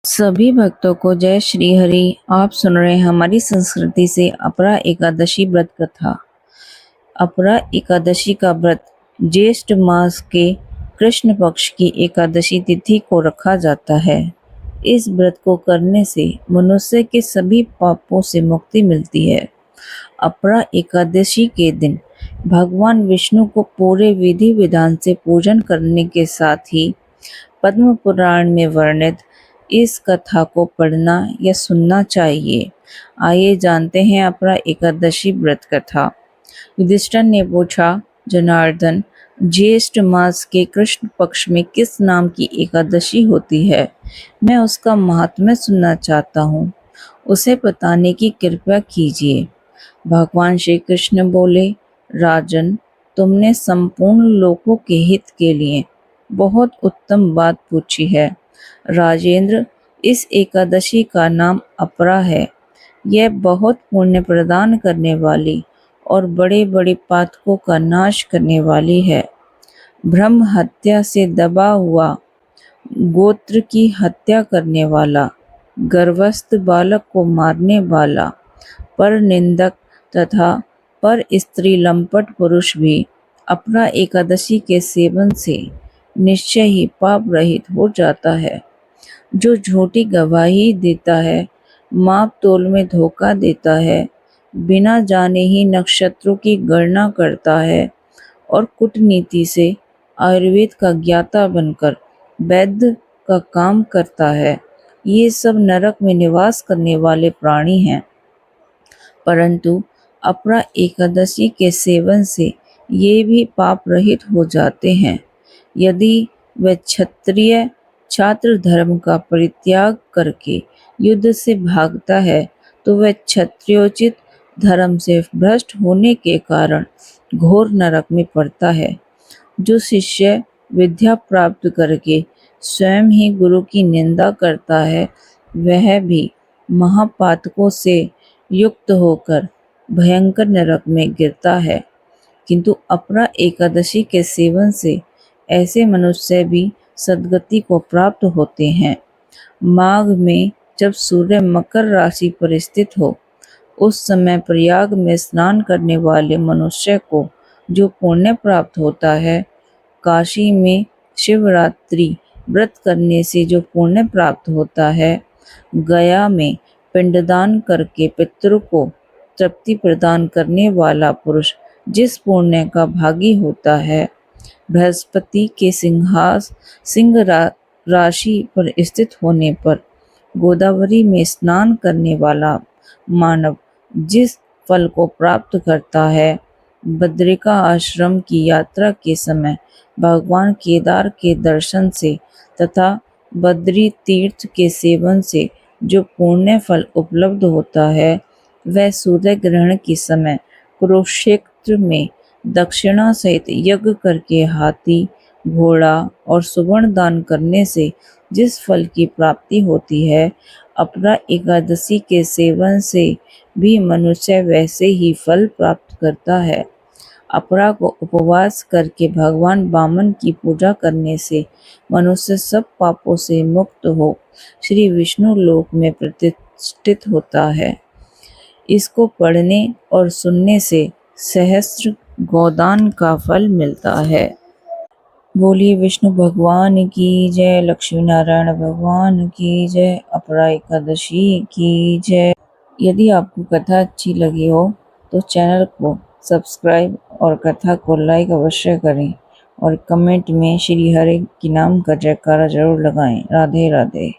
सभी भक्तों को जय श्री हरि। आप सुन रहे हैं हमारी संस्कृति से अपरा एकादशी व्रत कथा। अपरा एकादशी का व्रत ज्येष्ठ मास के कृष्ण पक्ष की एकादशी तिथि को रखा जाता है। इस व्रत को करने से मनुष्य के सभी पापों से मुक्ति मिलती है। अपरा एकादशी के दिन भगवान विष्णु को पूरे विधि विधान से पूजन करने के साथ ही पद्म पुराण में वर्णित इस कथा को पढ़ना या सुनना चाहिए। आइए जानते हैं अपरा एकादशी व्रत कथा। युधिष्ठिर ने पूछा, जनार्दन, ज्येष्ठ मास के कृष्ण पक्ष में किस नाम की एकादशी होती है? मैं उसका महात्म्य सुनना चाहता हूँ, उसे बताने की कृपा कीजिए। भगवान श्री कृष्ण बोले, राजन, तुमने संपूर्ण लोकों के हित के लिए बहुत उत्तम बात पूछी है। राजेंद्र, इस एकादशी का नाम अपरा है। यह बहुत पुण्य प्रदान करने वाली और बड़े बड़े पातकों का नाश करने वाली है। ब्रह्म हत्या से दबा हुआ, गोत्र की हत्या करने वाला, गर्भस्थ बालक को मारने वाला, पर निंदक तथा पर स्त्री लंपट पुरुष भी अपरा एकादशी के सेवन से निश्चय ही पाप रहित हो जाता है। जो झूठी गवाही देता है, माप तोल में धोखा देता है, बिना जाने ही नक्षत्रों की गणना करता है और कूटनीति से आयुर्वेद का ज्ञाता बनकर वैद्य का काम करता है, ये सब नरक में निवास करने वाले प्राणी हैं। परंतु अपरा एकादशी के सेवन से ये भी पाप रहित हो जाते हैं। यदि वह क्षत्रिय छात्र धर्म का परित्याग करके युद्ध से भागता है तो वह क्षत्रियोचित धर्म से भ्रष्ट होने के कारण घोर नरक में पड़ता है। जो शिष्य विद्या प्राप्त करके स्वयं ही गुरु की निंदा करता है, वह भी महापातकों से युक्त होकर भयंकर नरक में गिरता है। किंतु अपरा एकादशी के सेवन से ऐसे मनुष्य भी सद्गति को प्राप्त होते हैं। माघ में जब सूर्य मकर राशि पर स्थित हो, उस समय प्रयाग में स्नान करने वाले मनुष्य को जो पुण्य प्राप्त होता है, काशी में शिवरात्रि व्रत करने से जो पुण्य प्राप्त होता है, गया में पिंडदान करके पितरों को तृप्ति प्रदान करने वाला पुरुष जिस पुण्य का भागी होता है, बृहस्पति के सिंह राशि पर स्थित होने पर गोदावरी में स्नान करने वाला मानव जिस फल को प्राप्त करता है, बद्रिका आश्रम की यात्रा के समय भगवान केदार के दर्शन से तथा बद्री तीर्थ के सेवन से जो पुण्य फल उपलब्ध होता है, वह सूर्य ग्रहण के समय कुरुक्षेत्र में दक्षिणा सहित यज्ञ करके हाथी, घोड़ा और सुवर्ण दान करने से जिस फल की प्राप्ति होती है, अपरा एकादशी के सेवन से भी मनुष्य वैसे ही फल प्राप्त करता है। अपरा को उपवास करके भगवान वामन की पूजा करने से मनुष्य सब पापों से मुक्त हो श्री विष्णु लोक में प्रतिष्ठित होता है। इसको पढ़ने और सुनने से सहस्त्र गोदान का फल मिलता है। बोलिए विष्णु भगवान की जय, लक्ष्मी नारायण भगवान की जय, अपरा एकादशी की जय। यदि आपको कथा अच्छी लगी हो तो चैनल को सब्सक्राइब और कथा को लाइक अवश्य करें और कमेंट में श्री हरि के नाम का जयकारा जरूर लगाएं। राधे राधे।